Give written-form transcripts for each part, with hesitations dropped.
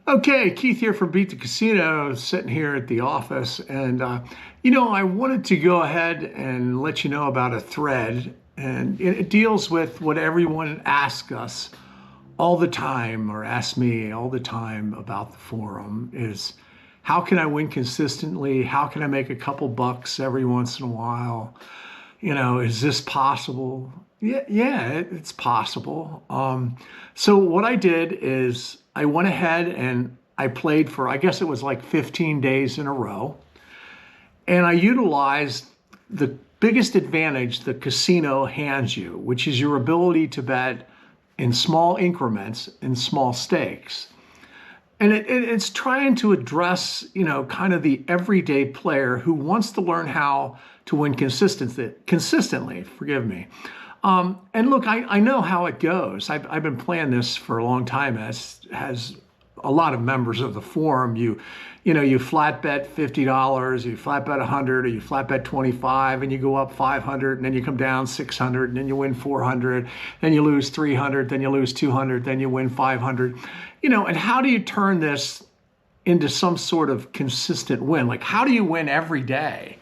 Okay, Keith here from Beat the Casino, sitting here at the office. And, I wanted to go ahead and let you know about a thread. And it deals with what everyone asks us all the time, or asks me all the time about the forum, is how can I win consistently? How can I make a couple bucks every once in a while? Is this possible? Yeah, it's possible. So what I did is I went ahead and I played for, I guess it was like 15 days in a row. And I utilized the biggest advantage the casino hands you, which is your ability to bet in small increments and small stakes. And it's trying to address, kind of the everyday player who wants to learn how to win consistently, forgive me. And look, I know how it goes. I've been playing this for a long time, as has a lot of members of the forum. You flat bet $50, you flat bet 100, or you flat bet 25, and you go up 500, and then you come down 600, and then you win 400, then you lose 300, then you lose 200, then you win 500. And how do you turn this into some sort of consistent win? Like, how do you win every day?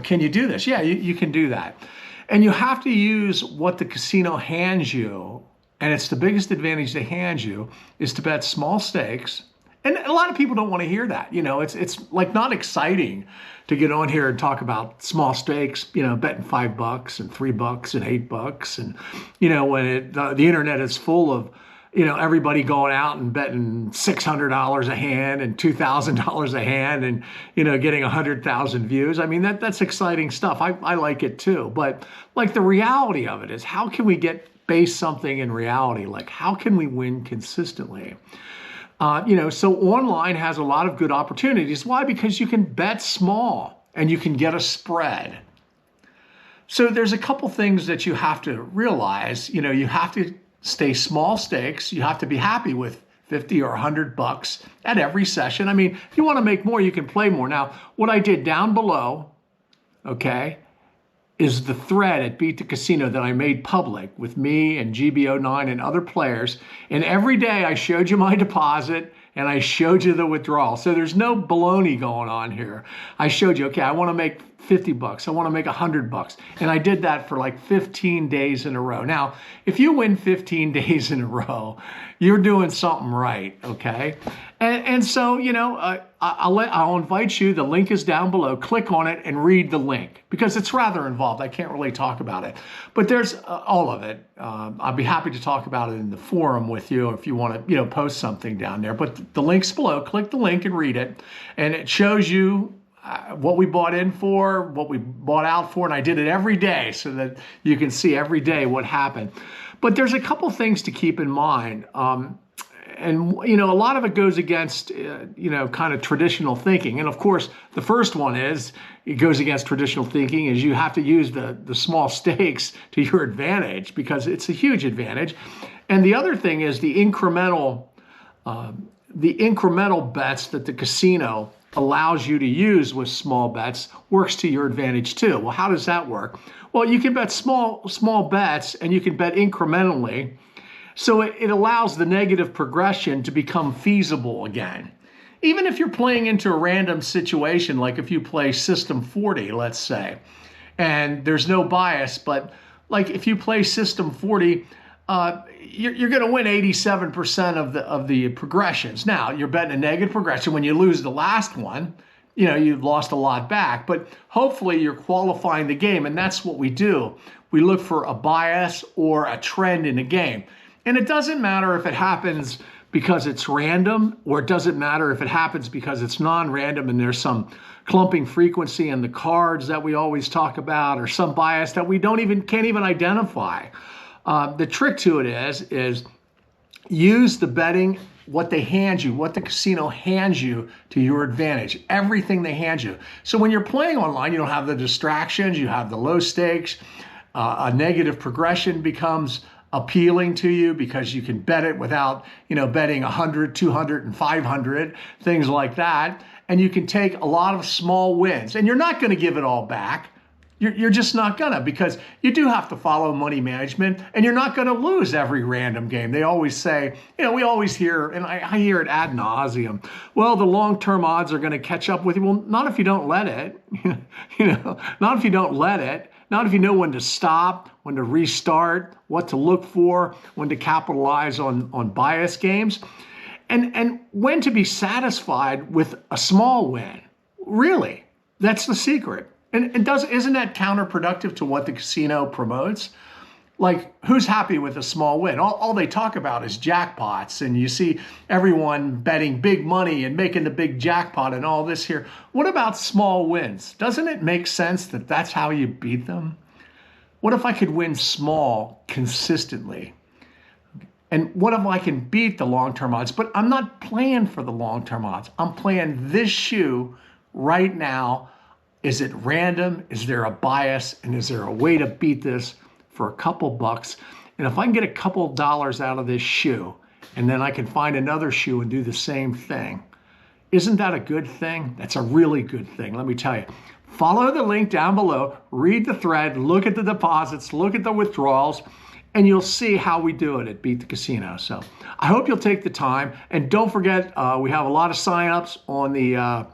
Can you do this? Yeah, you can do that. And you have to use what the casino hands you, and it's the biggest advantage they hand you, is to bet small stakes. And a lot of people don't want to hear that. It's like not exciting to get on here and talk about small stakes, betting $5 and $3 and $8. And, when the internet is full of, everybody going out and betting $600 a hand and $2,000 a hand and, getting 100,000 views. I mean, that's exciting stuff. I like it too. But like the reality of it is, how can we base something in reality? Like, how can we win consistently? So online has a lot of good opportunities. Why? Because you can bet small and you can get a spread. So there's a couple things that you have to realize. You have to stay small stakes. You have to be happy with 50 or $100 at every session. I mean, if you want to make more, you can play more. Now, what I did down below, okay, is the thread at Beat the Casino that I made public with me and GBO9 and other players. And every day I showed you my deposit and I showed you the withdrawal. So there's no baloney going on here. I showed you, okay, I want to make $50. I want to make $100. And I did that for like 15 days in a row. Now, if you win 15 days in a row, you're doing something right, okay? And so, I'll invite you. The link is down below. Click on it and read the link, because it's rather involved. I can't really talk about it, but there's all of it. I'd be happy to talk about it in the forum with you if you want to, post something down there. But the link's below. Click the link and read it, and it shows you what we bought in for, what we bought out for, and I did it every day so that you can see every day what happened. But there's a couple things to keep in mind. And, a lot of it goes against, kind of traditional thinking. And of course, the first one is, it goes against traditional thinking, is you have to use the small stakes to your advantage, because it's a huge advantage. And the other thing is the incremental bets that the casino allows you to use with small bets works to your advantage too. Well, how does that work? Well, you can bet small bets, and you can bet incrementally. So it allows the negative progression to become feasible again. Even if you're playing into a random situation, like if you play System 40, let's say, and there's no bias, but like if you play System 40, you're going to win 87% of the progressions. Now, you're betting a negative progression. When you lose the last one, you've lost a lot back, but hopefully you're qualifying the game, and that's what we do. We look for a bias or a trend in the game. And it doesn't matter if it happens because it's random, or it doesn't matter if it happens because it's non-random and there's some clumping frequency in the cards that we always talk about, or some bias that we can't even identify. The trick to it is use the betting, what they hand you, what the casino hands you, to your advantage. Everything they hand you. So when you're playing online, you don't have the distractions, you have the low stakes. A negative progression becomes appealing to you because you can bet it without, betting 100, 200, and 500, things like that. And you can take a lot of small wins, and you're not going to give it all back. You're just not gonna, because you do have to follow money management, and you're not gonna lose every random game. They always say, we always hear, and I hear it ad nauseum, well, the long-term odds are gonna catch up with you. Well, not if you don't let it, not if you don't let it, not if you know when to stop, when to restart, what to look for, when to capitalize on bias games, and when to be satisfied with a small win. Really, that's the secret. And isn't that counterproductive to what the casino promotes? Like, who's happy with a small win? All they talk about is jackpots, and you see everyone betting big money and making the big jackpot and all this here. What about small wins? Doesn't it make sense that that's how you beat them? What if I could win small consistently? And what if I can beat the long-term odds? But I'm not playing for the long-term odds. I'm playing this shoe right now. Is it random? Is there a bias? And is there a way to beat this for a couple bucks? And if I can get a couple dollars out of this shoe, and then I can find another shoe and do the same thing, isn't that a good thing? That's a really good thing, let me tell you. Follow the link down below, read the thread, look at the deposits, look at the withdrawals, and you'll see how we do it at Beat the Casino. So I hope you'll take the time. And don't forget, we have a lot of signups on the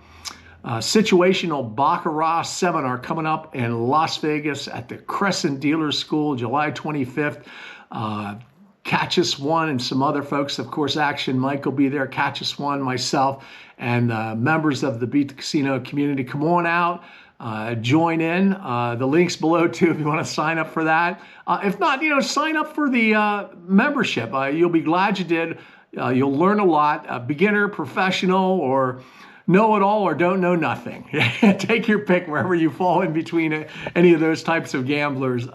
Situational Baccarat Seminar coming up in Las Vegas at the Crescent Dealer School, July 25th. Catch Us One and some other folks, of course, Action Mike will be there, Catch Us One, myself, and members of the Beat the Casino community. Come on out, join in. The link's below too if you want to sign up for that. If not, sign up for the membership. You'll be glad you did. You'll learn a lot, beginner, professional, or know it all, or don't know nothing. Take your pick wherever you fall in between any of those types of gamblers.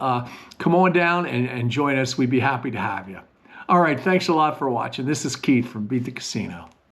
Come on down and join us. We'd be happy to have you. All right, thanks a lot for watching. This is Keith from Beat the Casino.